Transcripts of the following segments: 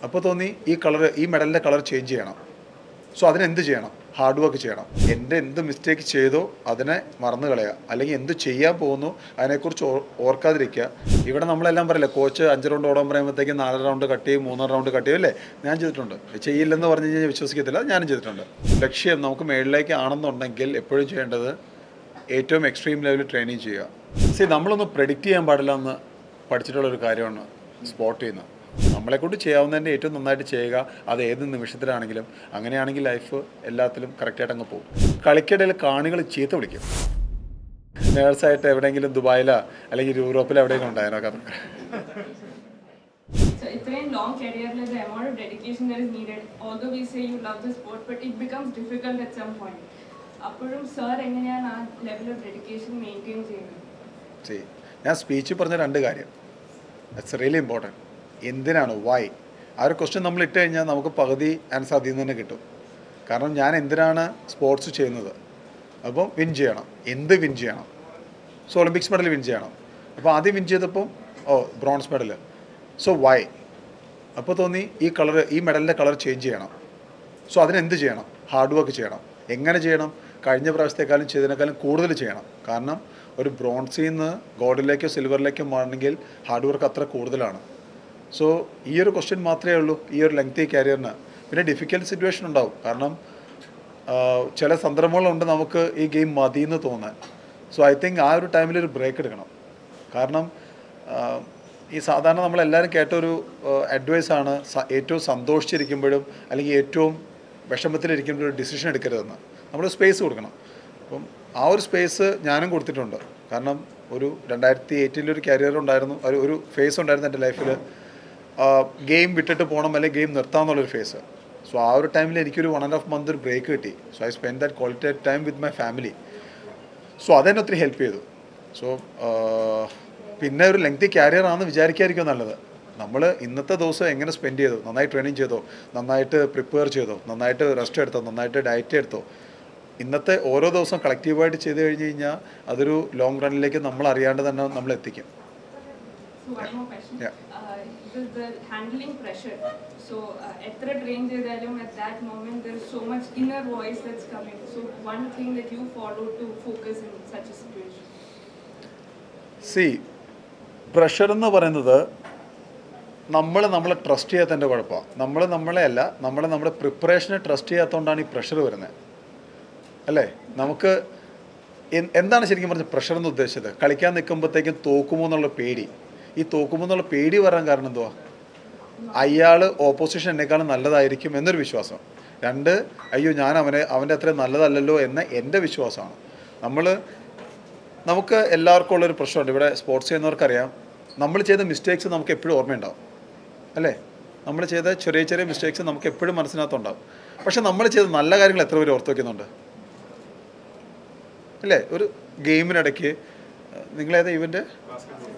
അപ്പോൾ തോന്നി ഈ മെഡലിൻ്റെ കളർ ചേഞ്ച് ചെയ്യണം. സോ അതിനെന്ത് ചെയ്യണം? ഹാർഡ് വർക്ക് ചെയ്യണം. എൻ്റെ എന്ത് മിസ്റ്റേക്ക് ചെയ്തോ അതിനെ മറന്നു കളയുക, അല്ലെങ്കിൽ എന്ത് ചെയ്യാൻ പോകുന്നു അതിനെക്കുറിച്ച് ഓർക്കാതിരിക്കുക. ഇവിടെ നമ്മളെല്ലാം പറയില്ല, കോച്ച് 5 റൗണ്ട് ഓടാൻ പറയുമ്പോഴത്തേക്കും 4 റൗണ്ട് കട്ട് ചെയ്യും, 3 റൗണ്ട് കട്ട് ചെയ്യും, അല്ലേ? ഞാൻ ചെയ്തിട്ടുണ്ട്. ചെയ്യില്ലെന്ന് പറഞ്ഞു കഴിഞ്ഞാൽ വിശ്വസിക്കത്തില്ല, ഞാനും ചെയ്തിട്ടുണ്ട്. ലക്ഷ്യം നമുക്ക് മേളിലേക്ക് ആണെന്നുണ്ടെങ്കിൽ എപ്പോഴും ചെയ്യേണ്ടത് ഏറ്റവും എക്സ്ട്രീം ലെവലിൽ ട്രെയിനിങ് ചെയ്യുക. നമ്മളൊന്ന് പ്രെഡിക്റ്റ് ചെയ്യാൻ പാടില്ല എന്ന് പഠിച്ചിട്ടുള്ളൊരു കാര്യമാണ് സ്പോട്ട് ചെയ്യുന്നത്. നമ്മളെക്കൊണ്ട് ചെയ്യാവുന്നതിൻ്റെ ഏറ്റവും നന്നായിട്ട് ചെയ്യുക, അത് ഏത് നിമിഷത്തിലാണെങ്കിലും. അങ്ങനെയാണെങ്കിൽ ലൈഫ് എല്ലാത്തിലും കറക്റ്റായിട്ട് അങ്ങ് പോകും. കളിക്കിടയിൽ കാണികൾ ചീത്ത വിളിക്കും. നേഴ്സായിട്ട് എവിടെയെങ്കിലും ദുബായിലോ അല്ലെങ്കിൽ യൂറോപ്പിലോ എവിടെയെങ്കിലും ഉണ്ടായിരുന്നോ കഥ? So it's a long career, the amount of dedication that is needed. Although we say you love the sport, but it becomes difficult at some point. അപ്പോഴും സർ എങ്ങനെയാണ് ആ ലെവൽ ഓഫ് ഡെഡിക്കേഷൻ മെയിൻറ്റെയിൻ ചെയ്യുന്നത്? ഞാൻ speech പറഞ്ഞ 2 കാര്യം, it's really important. എന്തിനാണ്, Y? ആ ഒരു ക്വസ്റ്റ്യൻ നമ്മൾ ഇട്ട് കഴിഞ്ഞാൽ നമുക്ക് പകുതി ആൻസർ അതിൽ നിന്ന് തന്നെ കിട്ടും. കാരണം ഞാൻ എന്തിനാണ് സ്പോർട്സ് ചെയ്യുന്നത്? അപ്പം വിൻ ചെയ്യണം. എന്ത് വിൻ ചെയ്യണം? സോ ഒളിമ്പിക്സ് മെഡൽ വിൻ ചെയ്യണം. അപ്പോൾ ആദ്യം വിൻ ചെയ്തപ്പം ബ്രോൺസ് മെഡൽ. So Y? അപ്പോൾ തോന്നി ഈ മെഡലിൻ്റെ കളർ ചേഞ്ച് ചെയ്യണം. സോ അതിനെന്ത് ചെയ്യണം? ഹാർഡ് വർക്ക് ചെയ്യണം. എങ്ങനെ ചെയ്യണം? കഴിഞ്ഞ പ്രാവശ്യത്തെക്കാളും ചെയ്തതിനേക്കാളും കൂടുതൽ ചെയ്യണം. കാരണം ഒരു ബ്രോൺസിൽ നിന്ന് ഗോൾഡിലേക്കോ സിൽവറിലേക്കോ മാറണമെങ്കിൽ ഹാർഡ് വർക്ക് അത്ര കൂടുതലാണ്. സോ ഈ ഒരു ക്വസ്റ്റ്യൻ മാത്രമേ ഉള്ളൂ ഈ ഒരു ലെങ്തി കരിയറിന്. പിന്നെ ഡിഫിക്കൽട്ട് സിറ്റുവേഷൻ ഉണ്ടാവും. കാരണം ചില സന്ദർഭങ്ങളുണ്ട് നമുക്ക് ഈ ഗെയിം മതിയെന്ന് തോന്നാൻ. സോ ഐ തിങ്ക് ആ ഒരു ടൈമിൽ ഒരു ബ്രേക്ക് എടുക്കണം. കാരണം ഈ സാധാരണ നമ്മളെല്ലാവരും കേട്ടൊരു അഡ്വൈസാണ്, ഏറ്റവും സന്തോഷിച്ചിരിക്കുമ്പോഴും അല്ലെങ്കിൽ ഏറ്റവും വിഷമത്തിലിരിക്കുമ്പോഴും ഒരു ഡിസിഷൻ എടുക്കരുതെന്ന്. നമ്മൾ സ്പേസ് കൊടുക്കണം. അപ്പം ആ ഒരു സ്പേസ് ഞാനും കൊടുത്തിട്ടുണ്ട്. കാരണം ഒരു 2018 ഒരു കരിയർ ഉണ്ടായിരുന്നു, ഒരു ഫേസ് ഉണ്ടായിരുന്നു എൻ്റെ ലൈഫിൽ. ഗെയിം വിട്ടിട്ട് പോകണം അല്ലെങ്കിൽ ഗെയിം നിർത്താമെന്നുള്ളൊരു ഫേസ്. സോ ആ ഒരു ടൈമിൽ എനിക്കൊരു 1.5 മന്ത് ഒരു ബ്രേക്ക് കിട്ടി. So I spend that quality time with my family. So അതെന്നെ ഒത്തിരി ഹെൽപ്പ് ചെയ്തു. സോ പിന്നെ ഒരു ലെങ്തി കരിയർ ആണെന്ന് വിചാരിക്കാതിരിക്കും നല്ലത്. നമ്മൾ ഇന്നത്തെ ദിവസം എങ്ങനെ സ്പെൻഡ് ചെയ്തു? നന്നായി ട്രെയിനിങ് ചെയ്തോ? നന്നായിട്ട് പ്രിപ്പയർ ചെയ്തോ? നന്നായിട്ട് റെസ്റ്റ് എടുത്തോ? നന്നായിട്ട് ഡയറ്റ് എടുത്തോ? ഇന്നത്തെ ഓരോ ദിവസം കളക്റ്റീവായിട്ട് ചെയ്ത് കഴിഞ്ഞ് കഴിഞ്ഞാൽ അതൊരു ലോങ് റണ്ണിലേക്ക് നമ്മൾ അറിയാണ്ട് തന്നെ നമ്മൾ എത്തിക്കും. എത്ര ട്രെയിൻ ചെയ്താലും at that moment there is so much inner voice that's coming. So one thing that you follow to focus in such a situation? Pressure എന്ന് പറയുന്നത് നമ്മളെ ട്രസ്റ്റ് ചെയ്യാത്തതിൻ്റെ കുഴപ്പമാണ്. നമ്മുടെ പ്രിപ്പറേഷനെ ട്രസ്റ്റ് ചെയ്യാത്തതുകൊണ്ടാണ് ഈ പ്രഷർ വരുന്നത്, അല്ലേ? നമുക്ക് എന്താണ് ശരിക്കും പറഞ്ഞ പ്രഷർ എന്ന് ഉദ്ദേശിച്ചത്? കളിക്കാൻ നിൽക്കുമ്പോഴത്തേക്കും തോക്കുമോ എന്നുള്ള പേടി. ഈ തോക്കുമോ എന്നുള്ള പേടി വരാൻ കാരണം എന്തുവാ? അയാൾ ഓപ്പോസിഷൻ എന്നെക്കാളും നല്ലതായിരിക്കും എന്നൊരു വിശ്വാസം. 2, അയ്യോ ഞാൻ അവൻ്റെ അത്രയും നല്ലതല്ലല്ലോ എന്ന എൻ്റെ വിശ്വാസമാണ്. നമുക്ക് എല്ലാവർക്കും ഉള്ളൊരു പ്രശ്നമുണ്ട്. ഇവിടെ സ്പോർട്സ് ചെയ്യുന്നവർക്കറിയാം, നമ്മൾ ചെയ്ത മിസ്റ്റേക്സ് നമുക്ക് എപ്പോഴും ഓർമ്മയുണ്ടാവും, അല്ലേ? നമ്മൾ ചെയ്ത ചെറിയ ചെറിയ മിസ്റ്റേക്സ് നമുക്ക് എപ്പോഴും മനസ്സിനകത്തുണ്ടാവും. പക്ഷെ നമ്മൾ ചെയ്ത നല്ല കാര്യങ്ങൾ എത്ര പേര് ഓർത്ത് വയ്ക്കുന്നുണ്ട്, അല്ലേ? ഒരു ഗെയിമിനിടയ്ക്ക് നിങ്ങളേതാ ഇവൻ്റെ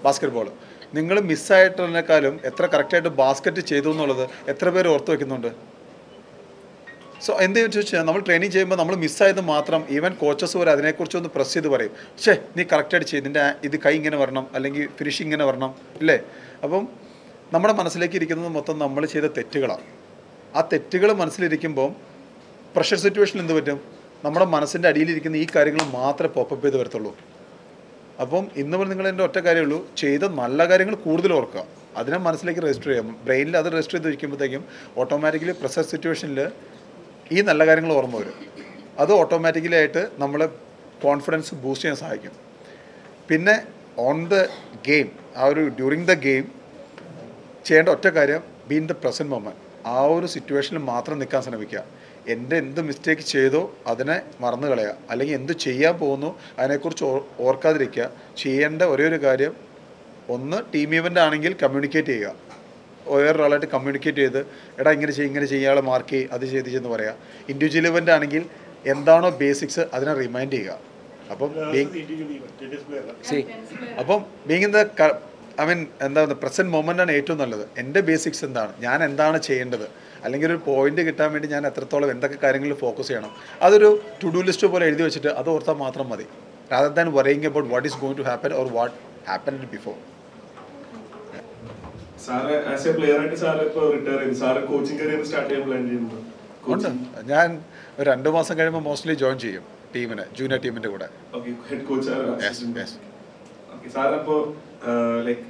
ബാസ്കറ്റ് നിങ്ങൾ മിസ്സായിട്ടുള്ളതിനേക്കാളും എത്ര കറക്റ്റായിട്ട് ബാസ്ക്കറ്റ് ചെയ്തു എന്നുള്ളത് എത്ര പേര് ഓർത്ത് വയ്ക്കുന്നുണ്ട്? സോ എന്തെന്ന് ചോദിച്ചാൽ നമ്മൾ ട്രെയിനിങ് ചെയ്യുമ്പോൾ നമ്മൾ മിസ്സായത് മാത്രം ഈവൻ കോച്ചസ് വരെ അതിനെക്കുറിച്ചൊന്ന് പ്രസ് ചെയ്ത് പറയും, നീ കറക്റ്റായിട്ട് ചെയ്ത്, നിൻ്റെ ഇത് കൈ ഇങ്ങനെ വരണം, അല്ലെങ്കിൽ ഫിനിഷിങ് ഇങ്ങനെ വരണം, ഇല്ലേ? അപ്പം നമ്മുടെ മനസ്സിലേക്ക് ഇരിക്കുന്നത് മൊത്തം നമ്മൾ ചെയ്ത തെറ്റുകളാണ്. ആ തെറ്റുകൾ മനസ്സിലിരിക്കുമ്പം പ്രഷർ സിറ്റുവേഷനിൽ എന്ത് പറ്റും? നമ്മുടെ മനസ്സിൻ്റെ അടിയിലിരിക്കുന്ന ഈ കാര്യങ്ങൾ മാത്രമേ പോപ്പപ്പ് ചെയ്ത് വരത്തുള്ളൂ. അപ്പം ഇന്ന് നിങ്ങൾ എൻ്റെ ഒറ്റ കാര്യമുള്ളൂ, ചെയ്ത നല്ല കാര്യങ്ങൾ കൂടുതൽ ഓർക്കുക, അതിനെ മനസ്സിലേക്ക് രജിസ്റ്റർ ചെയ്യാം. ബ്രെയിനിൽ അത് രജിസ്റ്റർ ചെയ്ത് വയ്ക്കുമ്പോഴത്തേക്കും ഓട്ടോമാറ്റിക്കലി പ്രഷർ സിറ്റുവേഷനിൽ ഈ നല്ല കാര്യങ്ങൾ ഓർമ്മ വരും. അത് ഓട്ടോമാറ്റിക്കലി ആയിട്ട് നമ്മളെ കോൺഫിഡൻസ് ബൂസ്റ്റ് ചെയ്യാൻ സഹായിക്കും. പിന്നെ on the game, during the game ചെയ്യേണ്ട ഒറ്റ കാര്യം, be in the present moment. ആ ഒരു സിറ്റുവേഷനിൽ മാത്രം നിൽക്കാൻ ശ്രമിക്കുക. എൻ്റെ എന്ത് മിസ്റ്റേക്ക് ചെയ്തോ അതിനെ മറന്നു കളയുക, അല്ലെങ്കിൽ എന്ത് ചെയ്യാൻ പോകുന്നു അതിനെക്കുറിച്ച് ഓർക്കാതിരിക്കുക. ചെയ്യേണ്ട ഒരു കാര്യം, ഒന്ന് ടീം ഇവൻ്റ് ആണെങ്കിൽ കമ്മ്യൂണിക്കേറ്റ് ചെയ്യുക. വേറൊരാളായിട്ട് കമ്മ്യൂണിക്കേറ്റ് ചെയ്ത് എടാ ഇങ്ങനെ ചെയ്യുക, മാർക്ക് ചെയ്യുക, അത് ചെയ്തെന്ന് പറയുക. ഇൻഡിവിജ്വൽ ഇവൻ്റ് ആണെങ്കിൽ എന്താണോ ബേസിക്സ് അതിനെ റിമൈൻഡ് ചെയ്യുക. അപ്പം ബീങ് ഇൻ ദ പ്രസൻറ്റ് മൊമെൻ്റാണ് ഏറ്റവും നല്ലത്. എൻ്റെ ബേസിക്സ് എന്താണ്, ഞാൻ എന്താണ് ചെയ്യേണ്ടത്, അല്ലെങ്കിൽ ഒരു പോയിന്റ് കിട്ടാൻ വേണ്ടി ഞാൻ എത്രത്തോളം എന്തൊക്കെ കാര്യങ്ങളിൽ ഫോക്കസ് ചെയ്യണം, അതൊരു ടു ഡു ലിസ്റ്റ് പോലെ എഴുതി വെച്ചിട്ട് അത് ഓർത്താൽ മാത്രം മതി. rather than worrying about what is going to happen or what happened before. Sir as A player ആയിട്ട് സാറ് ഇപ്പോൾ റിട്ടയർ ചെയ്തു. സാറ് കോച്ചിങ് കരിയർ സ്റ്റാർട്ട് ചെയ്യാൻ പ്ലാൻ ചെയ്യുന്നുണ്ടോ? ഉണ്ട്. ഞാൻ ഒരു 2 മാസം കഴിയുമ്പോൾ മോസ്റ്റ്ലി ജോയിൻ ചെയ്യും ടീമിന്, ജൂനിയർ ടീമിൻ്റെ കൂടെ. Okay, head coach. ഓക്കെ, സാറപ്പോൾ ലൈക്ക്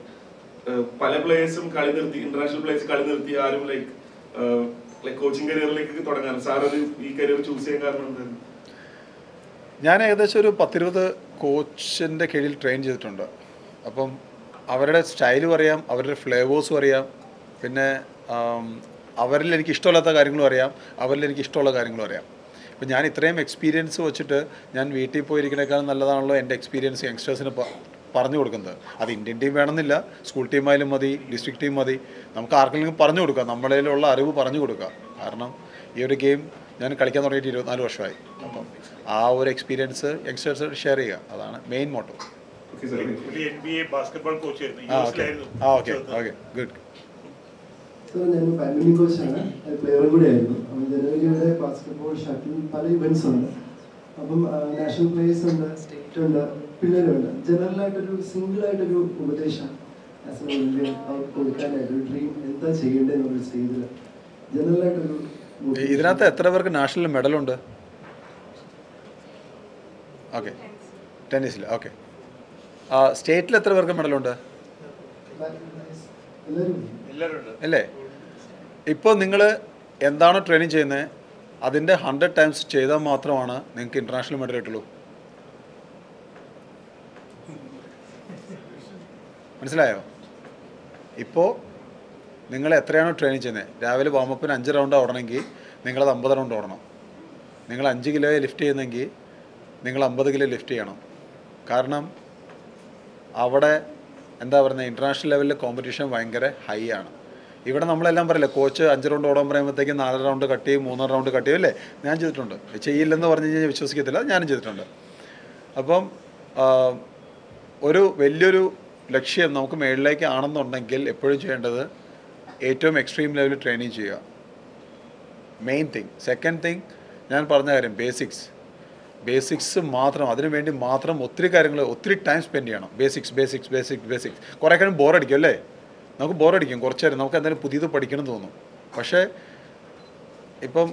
പല പ്ലേയേഴ്സും കളി നിർത്തി, ഇന്റർനാഷണൽ പ്ലേയേഴ്സ് കളി നിർത്തി, ആരും ലൈക്ക് കോച്ചിങ് കരിയറിലേക്ക് തുടങ്ങാറ്. സാറത് ഈ കരിയർ ചൂസ് ചെയ്യാൻ കാരണം എന്തായിരുന്നു? ഞാൻ ഏകദേശം ഒരു 10-20 കോച്ചിൻ്റെ കീഴിൽ ട്രെയിൻ ചെയ്തിട്ടുണ്ട്. അപ്പം അവരുടെ സ്റ്റൈലും അറിയാം, അവരുടെ ഫ്ലേവേഴ്സും അറിയാം, പിന്നെ അവരിൽ എനിക്ക് ഇഷ്ടമില്ലാത്ത കാര്യങ്ങളും അറിയാം, അവരിൽ എനിക്ക് ഇഷ്ടമുള്ള കാര്യങ്ങളും അറിയാം. ഇപ്പം ഞാൻ ഇത്രയും എക്സ്പീരിയൻസ് വെച്ചിട്ട് ഞാൻ വീട്ടിൽ പോയിരിക്കുന്നേക്കാളും നല്ലതാണല്ലോ എൻ്റെ എക്സ്പീരിയൻസ് യങ്സ്റ്റേഴ്സിന് പറഞ്ഞു കൊടുക്കുന്നത്. അത് ഇന്ത്യൻ ടീം വേണമെന്നില്ല, സ്കൂൾ ടീമായാലും മതി, ഡിസ്ട്രിക്ട് ടീം മതി. നമുക്ക് ആർക്കെങ്കിലും പറഞ്ഞു കൊടുക്കാം, നമ്മളിലുള്ള അറിവ് പറഞ്ഞു കൊടുക്കുക. കാരണം ഈ ഒരു ഗെയിം ഞാൻ കളിക്കാൻ തുടങ്ങിയിട്ട് 24 വർഷമായി. അപ്പം ആ ഒരു എക്സ്പീരിയൻസ് യങ്സ്റ്റേഴ്സ് ഷെയർ ചെയ്യുക, അതാണ് മെയിൻ മോട്ടോ. Okay good. ഞാൻ ബാഡ്മിൻ്റൺ കോച്ചാണ്, പ്ലെയറും കൂടെ ആയിരുന്നു. അപ്പം ജനുവരിയുടെ ബാസ്കറ്റ്ബോൾ, ഷട്ടിൽ പല ഇവൻറ്റ്സ് ഉണ്ട്. അപ്പം നാഷണൽ പ്ലേയേഴ്സ് ഉണ്ട്, സ്റ്റേറ്റ് ഉണ്ട്, പിള്ളേരുണ്ട്. ജനറലായിട്ടൊരു സിംഗിളായിട്ടൊരു ഉപദേശം ആസ് എ ഇന്ത്യൻ കൊടുക്കാനായിട്ടൊരു ഡ്രീം എന്താ ചെയ്യേണ്ടതെന്നൊരു സ്റ്റേജിൽ ജനറലായിട്ടൊരു. ഇതിനകത്ത് എത്ര പേർക്ക് നാഷണൽ മെഡലുണ്ട്? ഓക്കെ, ടെന്നീസിൽ. ഓക്കെ, സ്റ്റേറ്റിൽ എത്ര പേർക്ക് മെഡലുണ്ട്? അല്ലേ? ഇപ്പോൾ നിങ്ങൾ എന്താണോ ട്രെയിനിങ് ചെയ്യുന്നത് അതിൻ്റെ 100 ടൈംസ് ചെയ്താൽ മാത്രമാണ് നിങ്ങൾക്ക് ഇൻ്റർനാഷണൽ മെഡൽ കിട്ടുള്ളൂ. മനസ്സിലായോ? ഇപ്പോൾ നിങ്ങൾ എത്രയാണോ ട്രെയിനിങ് ചെയ്യുന്നത്, രാവിലെ വാമപ്പിന് 5 റൗണ്ട് ഓടണമെങ്കിൽ നിങ്ങളത് 50 റൗണ്ട് ഓടണം. നിങ്ങൾ 5 കിലോ ലിഫ്റ്റ് ചെയ്യുന്നെങ്കിൽ നിങ്ങൾ 50 കിലോ ലിഫ്റ്റ് ചെയ്യണം. കാരണം അവിടെ എന്താ പറയുന്നത്, ഇൻ്റർനാഷണൽ ലെവലിൽ കോമ്പറ്റീഷൻ ഭയങ്കര ഹൈ ആണ്. ഇവിടെ നമ്മളെല്ലാം പറയില്ല, കോച്ച് 5 റൗണ്ട് ഓടാൻ പറയുമ്പോഴത്തേക്കും 4 റൗണ്ട് കട്ട് ചെയ്യും, 3 റൗണ്ട് കട്ട് ചെയ്യും, അല്ലേ? ഞാൻ ചെയ്തിട്ടുണ്ട്. ചെയ്യില്ലെന്ന് പറഞ്ഞു കഴിഞ്ഞാൽ വിശ്വസിക്കത്തില്ല, ഞാനും ചെയ്തിട്ടുണ്ട്. അപ്പം ഒരു വലിയൊരു ലക്ഷ്യം നമുക്ക് മേളിലേക്ക് ആണെന്നുണ്ടെങ്കിൽ എപ്പോഴും ചെയ്യേണ്ടത് ഏറ്റവും എക്സ്ട്രീം ലെവലിൽ ട്രെയിനിങ് ചെയ്യുക, മെയിൻ തിങ്. സെക്കൻഡ് തിങ് ഞാൻ പറഞ്ഞ കാര്യം ബേസിക്സ് മാത്രം, അതിനു വേണ്ടി മാത്രം ഒത്തിരി കാര്യങ്ങൾ, ഒത്തിരി ടൈം സ്പെൻഡ് ചെയ്യണം. ബേസിക്സ്. കുറേ കാര്യം ബോറടിക്കും, അല്ലേ? നമുക്ക് ബോറടിക്കും കുറച്ച് നേരം, നമുക്ക് എന്തായാലും പുതിയത് പഠിക്കണം തോന്നും. പക്ഷേ ഇപ്പം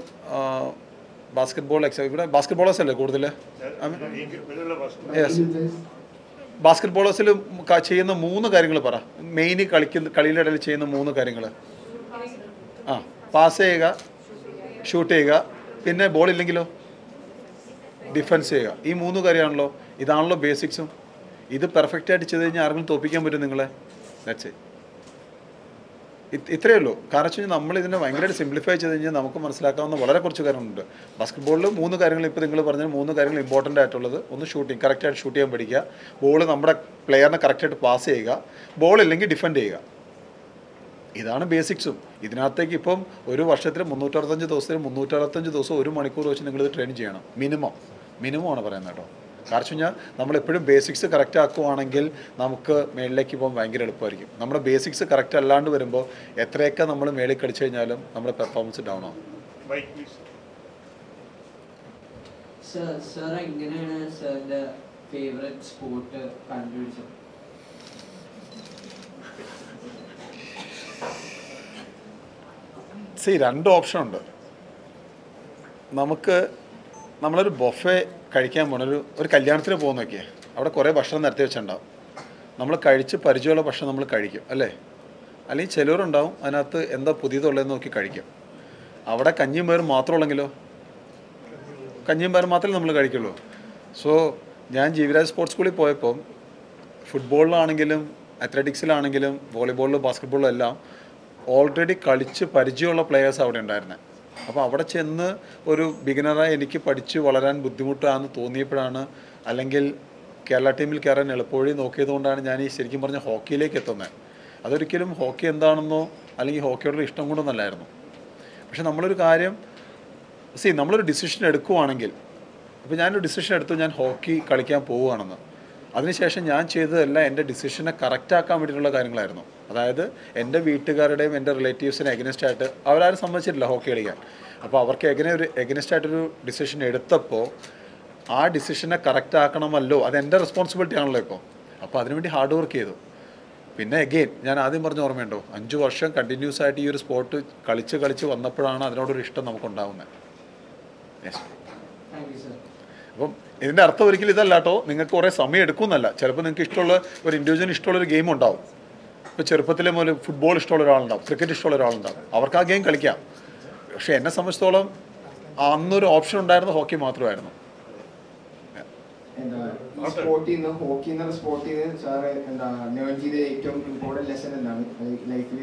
ബാസ്കറ്റ്ബോൾ ഇവിടെ ബാസ്കറ്റ്ബോളേഴ്സ് അല്ലേ കൂടുതൽ? യെസ്, ബാസ്കറ്റ്ബോളേഴ്സിൽ ചെയ്യുന്ന 3 കാര്യങ്ങൾ പറ. മെയിൻ കളിയുടെ ഇടയിൽ ചെയ്യുന്ന 3 കാര്യങ്ങൾ. പാസ് ചെയ്യുക, ഷൂട്ട് ചെയ്യുക, പിന്നെ ബോൾ ഇല്ലെങ്കിലോ ഡിഫെൻസ് ചെയ്യുക. ഈ 3 കാര്യമാണല്ലോ. ഇതാണല്ലോ ബേസിക്സും. ഇത് പെർഫെക്റ്റായിട്ട് ചെയ്ത് കഴിഞ്ഞാൽ ആർക്കും തോൽപ്പിക്കാൻ പറ്റും നിങ്ങളെ. ദാറ്റ്സ് ഇത്രയേ ഉള്ളൂ. കാരണം വെച്ച് കഴിഞ്ഞാൽ നമ്മളിതിനെ ഭയങ്കരമായിട്ട് സിംപ്ലിഫൈ ചെയ്ത് കഴിഞ്ഞാൽ നമുക്ക് മനസ്സിലാക്കാവുന്ന വളരെ കുറച്ച് കാര്യങ്ങളുണ്ട്. ബാസ്കറ്റ്ബോളിൽ 3 കാര്യങ്ങൾ, ഇപ്പോൾ നിങ്ങൾ പറഞ്ഞ 3 കാര്യങ്ങൾ ഇമ്പോർട്ടൻ്റ് ആയിട്ടുള്ളത്. ഒന്ന് ഷൂട്ടിങ്, കറക്റ്റായിട്ട് ഷൂട്ട് ചെയ്യാൻ പഠിക്കുക. ബോൾ നമ്മുടെ പ്ലെയറിനെ കറക്റ്റായിട്ട് പാസ് ചെയ്യുക. ബോൾ ഇല്ലെങ്കിൽ ഡിഫെൻഡ് ചെയ്യുക. ഇതാണ് ബേസിക്സും. ഇതിനകത്തേക്ക് ഇപ്പം ഒരു വർഷത്തിൽ 365 ദിവസത്തിൽ 365 ദിവസം 1 മണിക്കൂർ വെച്ച് നിങ്ങളിത് ട്രെയിൻ ചെയ്യണം. മിനിമമാണ് പറയുന്നത് കേട്ടോ. കാരണം വെച്ച് കഴിഞ്ഞാൽ നമ്മളെപ്പോഴും ബേസിക്സ് കറക്റ്റ് ആക്കുവാണെങ്കിൽ നമുക്ക് മേളിലേക്ക് പോകാൻ ഭയങ്കര എളുപ്പമായിരിക്കും. നമ്മുടെ ബേസിക്സ് കറക്റ്റ് അല്ലാണ്ട് വരുമ്പോൾ എത്രയൊക്കെ നമ്മൾ മേളിൽ കളിച്ചു കഴിഞ്ഞാലും നമ്മുടെ പെർഫോമൻസ് ഡൗൺ ആവും. സർ, എങ്ങനെയാണ് സാറിൻ്റെ ഫേവറേറ്റ് സ്പോർട്ട് കണ്ടുപിടിച്ചത്? രണ്ട് ഓപ്ഷൻ ഉണ്ട്. നമ്മളൊരു ബൊഫെ കഴിക്കാൻ പോകണം, ഒരു കല്യാണത്തിന് പോകുന്നൊക്കെയാണ്. അവിടെ കുറേ ഭക്ഷണം നിരത്തി വെച്ചിട്ടുണ്ടാവും. നമ്മൾ കഴിച്ച് പരിചയമുള്ള ഭക്ഷണം നമ്മൾ കഴിക്കും, അല്ലേ? അല്ലെങ്കിൽ ചിലവരുണ്ടാവും അതിനകത്ത് എന്താ പുതിയതുള്ളതെന്ന് നോക്കി കഴിക്കും. അവിടെ കഞ്ഞിയും പയറും മാത്രം ഉള്ളെങ്കിലോ, കഞ്ഞിയും പയറും മാത്രമേ നമ്മൾ കഴിക്കുള്ളൂ. സോ ഞാൻ ജീവിരാജ് സ്പോർട്സ് സ്കൂളിൽ പോയപ്പോൾ ഫുട്ബോളിലാണെങ്കിലും അത്ലറ്റിക്സിലാണെങ്കിലും വോളിബോളിലും ബാസ്കറ്റ്ബോളിലും എല്ലാം ഓൾറെഡി കളിച്ച് പരിചയമുള്ള പ്ലെയേഴ്സ് അവിടെ ഉണ്ടായിരുന്നത്. അപ്പോൾ അവിടെ ചെന്ന് ഒരു ബിഗിനറായി എനിക്ക് പഠിച്ച് വളരാൻ ബുദ്ധിമുട്ടാണെന്ന് തോന്നിയപ്പോഴാണ്, അല്ലെങ്കിൽ കേരള ടീമിൽ കയറാൻ എളുപ്പവഴി നോക്കിയതുകൊണ്ടാണ് ഞാൻ ഈ ശരിക്കും പറഞ്ഞ ഹോക്കിയിലേക്ക് എത്തുന്നത്. അതൊരിക്കലും ഹോക്കി എന്താണെന്നോ അല്ലെങ്കിൽ ഹോക്കിയോടുള്ള ഇഷ്ടം കൊണ്ടൊന്നല്ലായിരുന്നു. പക്ഷെ നമ്മളൊരു കാര്യം നമ്മളൊരു ഡിസിഷൻ എടുക്കുവാണെങ്കിൽ, ഇപ്പോൾ ഞാനൊരു ഡിസിഷൻ എടുത്തു, ഞാൻ ഹോക്കി കളിക്കാൻ പോവുകയാണെന്ന്. അതിനുശേഷം ഞാൻ ചെയ്തതെല്ലാം എൻ്റെ ഡിസിഷനെ കറക്റ്റാക്കാൻ വേണ്ടിയിട്ടുള്ള കാര്യങ്ങളായിരുന്നു. അതായത് എൻ്റെ വീട്ടുകാരുടെയും എൻ്റെ റിലേറ്റീവ്സിനെ എഗനിസ്റ്റായിട്ട് അവരാരും സമ്മതിച്ചിട്ടില്ല ഹോക്കി കളിക്കാൻ. അപ്പോൾ അവർക്ക് എഗനിസ്റ്റായിട്ടൊരു ഡിസിഷൻ എടുത്തപ്പോൾ ആ ഡിസിഷനെ കറക്റ്റ് ആക്കണമല്ലോ, അതെൻ്റെ റെസ്പോൺസിബിലിറ്റി ആണല്ലോ ഇപ്പോൾ. അപ്പോൾ അതിനുവേണ്ടി ഹാർഡ് വർക്ക് ചെയ്തു. പിന്നെ എഗെയിൻ ഞാൻ ആദ്യം പറഞ്ഞ ഓർമ്മയുണ്ടോ 5 വർഷം കണ്ടിന്യൂസ് ആയിട്ട് ഈ ഒരു സ്പോർട്ട് കളിച്ച് വന്നപ്പോഴാണ് അതിനോടൊരു ഇഷ്ടം നമുക്കുണ്ടാവുന്നത്. യെസ്. Thank you sir. അപ്പം ഇതിൻ്റെ അർത്ഥം ഒരിക്കലും ഇതല്ല കേട്ടോ, നിങ്ങൾക്ക് കുറേ സമയം എടുക്കുമെന്നല്ല. ചിലപ്പോൾ നിങ്ങൾക്ക് ഇഷ്ടമുള്ള ഒരു ഇൻഡിവിജ്വലിന് ഇഷ്ടമുള്ളൊരു ഗെയിം ഉണ്ടാവും. ഇപ്പോൾ ചെറുപ്പത്തിലെ മുതൽ ഫുട്ബോൾ ഇഷ്ടമുള്ള ഒരാളുണ്ടാവും, ക്രിക്കറ്റ് ഇഷ്ടമുള്ള ഒരാളുണ്ടാവും, അവർക്ക് ആ ഗെയിം കളിക്കാം. പക്ഷേ എന്നെ സംബന്ധിച്ചിടത്തോളം അന്നൊരു ഓപ്ഷൻ ഉണ്ടായിരുന്നത് ഹോക്കി മാത്രമായിരുന്നു. എന്താ ഈ സ്പോർട്ടിൽ നിന്ന് ഹോക്കി എന്നുള്ള സ്പോർട്ടിൽ നിന്ന് സാറ് എന്താ ലേൺ ചെയ്ത ഏറ്റവും ഇമ്പോർട്ടൻറ്റ് ലെസൺ എന്താണ്? ലൈഫിൽ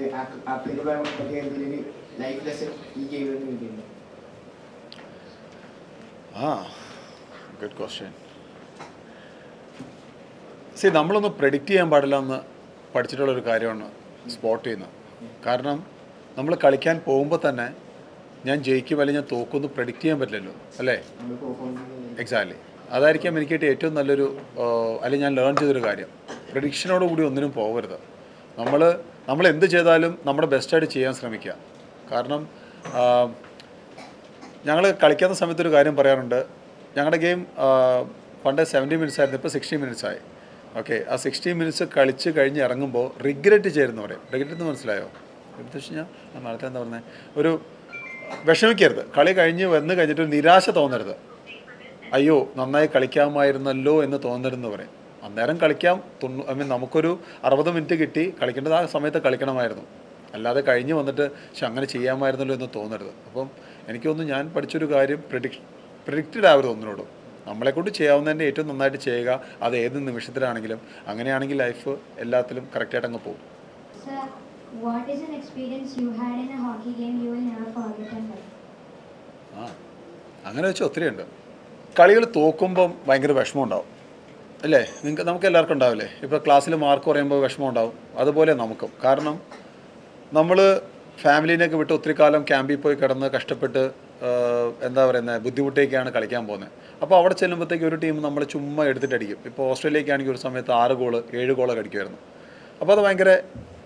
ആപ്ലിക്കബിൾ ആയ എന്തെങ്കിലും ലൈഫ് ലെസൺ ഈ ഗെയിമിൽ നിന്ന് കിട്ടിയിരുന്നു? Good question. നമ്മളൊന്ന് പ്രെഡിക്റ്റ് ചെയ്യാൻ പാടില്ല എന്ന് പഠിച്ചിട്ടുള്ളൊരു കാര്യമാണ് സ്പോർട്ട് ചെയ്യുന്നത്. കാരണം നമ്മൾ കളിക്കാൻ പോകുമ്പോൾ തന്നെ ഞാൻ ജയിക്കും അല്ലെങ്കിൽ ഞാൻ തോക്കുമെന്ന് പ്രെഡിക്റ്റ് ചെയ്യാൻ പറ്റില്ലല്ലോ, അല്ലേ? എക്സാക്ട്ലി. അതായിരിക്കാം എനിക്ക് കിട്ടിയ ഏറ്റവും നല്ലൊരു അല്ലെങ്കിൽ ഞാൻ ലേൺ ചെയ്തൊരു കാര്യം. പ്രെഡിക്ഷനോടുകൂടി ഒന്നിനും പോകരുത്. നമ്മൾ എന്ത് ചെയ്താലും നമ്മുടെ ബെസ്റ്റായിട്ട് ചെയ്യാൻ ശ്രമിക്കുക. കാരണം ഞങ്ങൾ കളിക്കുന്ന സമയത്തൊരു കാര്യം പറയാറുണ്ട്. ഞങ്ങളുടെ ഗെയിം പണ്ട് 70 മിനിറ്റ്സ് ആയിരുന്നു, ഇപ്പോൾ 60 മിനിറ്റ്സ് ആയി. ഓക്കെ, ആ 60 മിനിറ്റ്സ് കളിച്ച് കഴിഞ്ഞ് ഇറങ്ങുമ്പോൾ റിഗ്രറ്റ് ചെയ്യുന്നു പറയും. റിഗ്രറ്റ് എന്ന് മനസ്സിലായോ? എന്ന് വെച്ച് കഴിഞ്ഞാൽ നാളത്തെ എന്താ പറഞ്ഞത്, ഒരു വിഷമിക്കരുത്. കളി കഴിഞ്ഞ് വന്ന് കഴിഞ്ഞിട്ട് ഒരു നിരാശ തോന്നരുത്. അയ്യോ നന്നായി കളിക്കാമായിരുന്നല്ലോ എന്ന് തോന്നരുതെന്ന് പറയും. അന്നേരം കളിക്കാം. നമുക്കൊരു 60 മിനിറ്റ് കിട്ടി, കളിക്കേണ്ടത് ആ സമയത്ത് കളിക്കണമായിരുന്നു. അല്ലാതെ കഴിഞ്ഞ് വന്നിട്ട് പക്ഷെ അങ്ങനെ ചെയ്യാമായിരുന്നല്ലോ എന്ന് തോന്നരുത്. അപ്പം എനിക്ക് തോന്നുന്നു ഞാൻ പഠിച്ചൊരു കാര്യം പ്രിഡിക്റ്റഡ് ആവരുത് ഒന്നിനോടും. നമ്മളെക്കൊണ്ട് ചെയ്യാവുന്നതിൻ്റെ ഏറ്റവും നന്നായിട്ട് ചെയ്യുക. അത് ഏത് നിമിഷത്തിലാണെങ്കിലും. അങ്ങനെയാണെങ്കിൽ ലൈഫ് എല്ലാത്തിലും കറക്റ്റായിട്ട് അങ്ങ് പോകും. അങ്ങനെ വെച്ചാൽ ഒത്തിരി ഉണ്ട്. കളികൾ തോക്കുമ്പം ഭയങ്കര വിഷമം ഉണ്ടാവും, അല്ലേ? നമുക്ക് എല്ലാവർക്കും ഉണ്ടാവില്ലേ? ഇപ്പോൾ ക്ലാസ്സിൽ മാർക്ക് കുറയുമ്പോൾ വിഷമം ഉണ്ടാവും. അതുപോലെ നമുക്കും. കാരണം നമ്മൾ ഫാമിലീനെയൊക്കെ വിട്ട് ഒത്തിരി കാലം ക്യാമ്പിൽ പോയി കിടന്ന് കഷ്ടപ്പെട്ട് എന്താ പറയുന്നത് ബുദ്ധിമുട്ടേക്കാണ് കളിക്കാൻ പോകുന്നത്. അപ്പോൾ അവിടെ ചെല്ലുമ്പോഴത്തേക്ക് ഒരു ടീം നമ്മൾ ചുമ്മാ എടുത്തിട്ടടിക്കും. ഇപ്പോൾ ഓസ്ട്രേലിയക്കാണെങ്കിൽ ഒരു സമയത്ത് 6 ഗോൾ 7 ഗോളൊക്കെ അടിക്കുമായിരുന്നു. അപ്പോൾ അത് ഭയങ്കര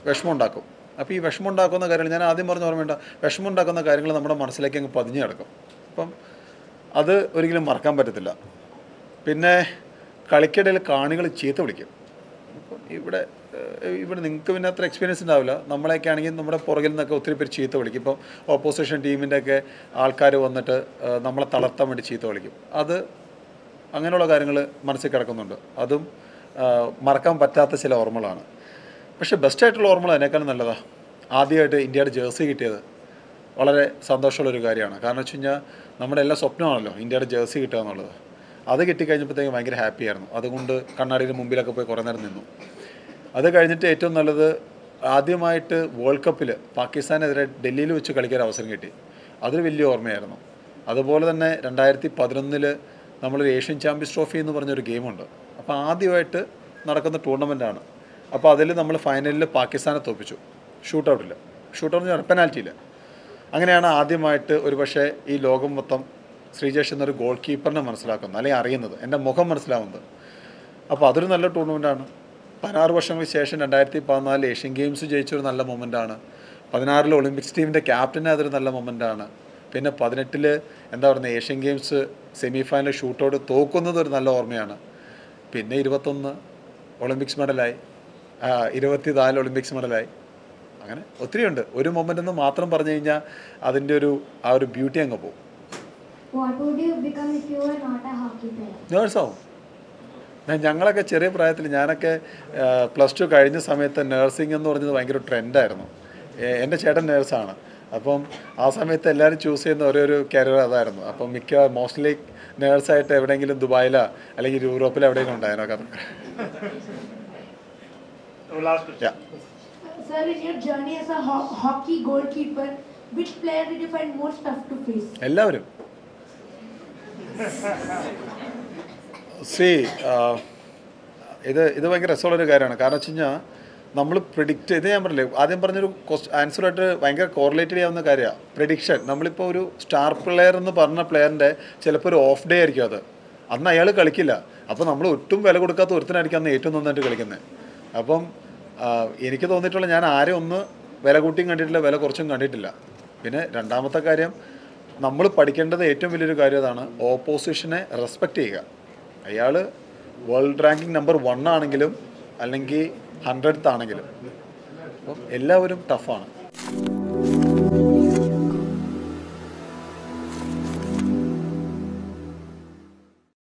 വിഷമം ഉണ്ടാക്കും. അപ്പോൾ ഈ വിഷമം ഉണ്ടാക്കുന്ന കാര്യങ്ങൾ ഞാൻ ആദ്യം പറഞ്ഞ ഓർമ്മയുണ്ട്. വിഷമം ഉണ്ടാക്കുന്ന കാര്യങ്ങൾ നമ്മുടെ മനസ്സിലേക്ക് അങ്ങ് പതിഞ്ഞ് കിടക്കും. അപ്പം അത് ഒരിക്കലും മറക്കാൻ പറ്റത്തില്ല. പിന്നെ കളിക്കിടയിൽ കാണികൾ ചീത്ത വിളിക്കും. അപ്പോൾ ഇവിടെ നിങ്ങൾക്ക് പിന്നെ അത്ര എക്സ്പീരിയൻസ് ഉണ്ടാവില്ല. നമ്മളെയൊക്കെ ആണെങ്കിൽ നമ്മുടെ പുറകിൽ നിന്നൊക്കെ ഒത്തിരി പേര് ചീത്ത വിളിക്കും. ഇപ്പം ഓപ്പോസിഷൻ ടീമിൻ്റെയൊക്കെ ആൾക്കാർ വന്നിട്ട് നമ്മളെ തളർത്താൻ വേണ്ടി ചീത്ത വിളിക്കും. അത് അങ്ങനെയുള്ള കാര്യങ്ങൾ മനസ്സിൽ കിടക്കുന്നുണ്ട്. അതും മറക്കാൻ പറ്റാത്ത ചില ഓർമ്മകളാണ്. പക്ഷേ ബെസ്റ്റായിട്ടുള്ള ഓർമ്മകൾ അതിനേക്കാളും നല്ലതാണ്. ആദ്യമായിട്ട് ഇന്ത്യയുടെ ജേഴ്സി കിട്ടിയത് വളരെ സന്തോഷമുള്ളൊരു കാര്യമാണ്. കാരണം വെച്ച് കഴിഞ്ഞാൽ നമ്മുടെ എല്ലാ സ്വപ്നമാണല്ലോ ഇന്ത്യയുടെ ജേഴ്സി കിട്ടുക എന്നുള്ളത്. അത് കിട്ടിക്കഴിഞ്ഞപ്പോഴത്തേക്കും ഭയങ്കര ഹാപ്പിയായിരുന്നു. അതുകൊണ്ട് കണ്ണാടിയുടെ മുമ്പിലൊക്കെ പോയി കുറേ നേരം നിന്നു. അത് കഴിഞ്ഞിട്ട് ഏറ്റവും നല്ലത് ആദ്യമായിട്ട് വേൾഡ് കപ്പിൽ പാകിസ്ഥാനെതിരെ ഡൽഹിയിൽ വെച്ച് കളിക്കാൻ അവസരം കിട്ടി. അതൊരു വലിയ ഓർമ്മയായിരുന്നു. അതുപോലെ തന്നെ 2011 നമ്മളൊരു ഏഷ്യൻ ചാമ്പ്യൻസ് ട്രോഫി എന്ന് പറഞ്ഞൊരു ഗെയിമുണ്ട്. അപ്പോൾ ആദ്യമായിട്ട് നടക്കുന്ന ടൂർണമെൻറ്റാണ്. അപ്പോൾ അതിൽ നമ്മൾ ഫൈനലിൽ പാകിസ്ഥാനെ തോൽപ്പിച്ചു. ഷൂട്ടൗട്ടിൽ എന്ന് പറഞ്ഞാൽ പെനാൽറ്റിയിൽ. അങ്ങനെയാണ് ആദ്യമായിട്ട് ഒരു പക്ഷേ ഈ ലോകം മൊത്തം ശ്രീജേഷ് എന്നൊരു ഗോൾ കീപ്പറിനെ മനസ്സിലാക്കുന്നത്, അല്ലെങ്കിൽ അറിയുന്നത്, എൻ്റെ മുഖം മനസ്സിലാവുന്നത്. അപ്പോൾ അതൊരു നല്ല ടൂർണമെൻറ്റാണ്. 16 വർഷങ്ങൾക്ക് ശേഷം 2014 ഏഷ്യൻ ഗെയിംസ് ജയിച്ചൊരു നല്ല മൊമെൻ്റാണ്. 16 ഒളിമ്പിക്സ് ടീമിൻ്റെ ക്യാപ്റ്റന് അതൊരു നല്ല മൊമെൻ്റാണ്. പിന്നെ 18 എന്താ പറയുന്നത് Asian Games semi final shootout തോക്കുന്നത് ഒരു നല്ല ഓർമ്മയാണ്. പിന്നെ 21 ഒളിമ്പിക്സ് മെഡലായി, 24 ഒളിമ്പിക്സ് മെഡലായി. അങ്ങനെ ഒത്തിരി ഉണ്ട്. ഒരു മൊമെൻ്റ് എന്ന് മാത്രം പറഞ്ഞു കഴിഞ്ഞാൽ അതിൻ്റെ ആ ഒരു ബ്യൂട്ടി അങ്ങ് പോകും. നേഴ്സാവും. ഞങ്ങളൊക്കെ ചെറിയ പ്രായത്തിൽ ഞാനൊക്കെ +2 കഴിഞ്ഞ സമയത്ത് നേഴ്സിംഗ് എന്ന് പറഞ്ഞത് ഭയങ്കര ട്രെൻഡായിരുന്നു. എൻ്റെ ചേട്ടൻ നേഴ്സാണ്. അപ്പം ആ സമയത്ത് എല്ലാവരും ചൂസ് ചെയ്യുന്ന ഒരു കരിയർ അതായിരുന്നു. അപ്പം മോസ്റ്റ്ലി നേഴ്സായിട്ട് എവിടെയെങ്കിലും ദുബായിലോ അല്ലെങ്കിൽ യൂറോപ്പിലോ എവിടെയെങ്കിലും ഉണ്ടായിരുന്നു കഥ. Sir, in your journey as a hockey goalkeeper, which player did you find most tough to face? എല്ലാവരും. ഇത് ഭയങ്കര രസമുള്ളൊരു കാര്യമാണ്. കാരണം വെച്ച് കഴിഞ്ഞാൽ നമ്മൾ ഇത് ഞാൻ പറഞ്ഞില്ലേ ആദ്യം പറഞ്ഞൊരു ആൻസറായിട്ട് ഭയങ്കര കോറിലേറ്റഡ് ചെയ്യാവുന്ന കാര്യമാണ് പ്രെഡിക്ഷൻ. നമ്മളിപ്പോൾ ഒരു സ്റ്റാർ പ്ലെയർ എന്ന് പറഞ്ഞ പ്ലെയറിൻ്റെ ചിലപ്പോൾ ഒരു ഓഫ് ഡേ ആയിരിക്കും അത്. അന്ന് അയാൾ കളിക്കില്ല. അപ്പോൾ നമ്മൾ ഒട്ടും വില കൊടുക്കാത്ത ഒരുത്തനായിരിക്കും അന്ന് ഏറ്റവും നന്നായിട്ട് കളിക്കുന്നത്. അപ്പം എനിക്ക് തോന്നിയിട്ടുള്ള ഞാൻ ആരും ഒന്ന് വില കൂട്ടിയും കണ്ടിട്ടില്ല, വില കുറച്ചും കണ്ടിട്ടില്ല. പിന്നെ രണ്ടാമത്തെ കാര്യം നമ്മൾ പഠിക്കേണ്ടത് ഏറ്റവും വലിയൊരു കാര്യം അതാണ്, ഓപ്പോസിഷനെ റെസ്പെക്റ്റ് ചെയ്യുക. അയാൾ വേൾഡ് റാങ്കിങ് നമ്പർ 1 ആണെങ്കിലും അല്ലെങ്കിൽ 100th ആണെങ്കിലും അപ്പം എല്ലാവരും ടഫാണ്.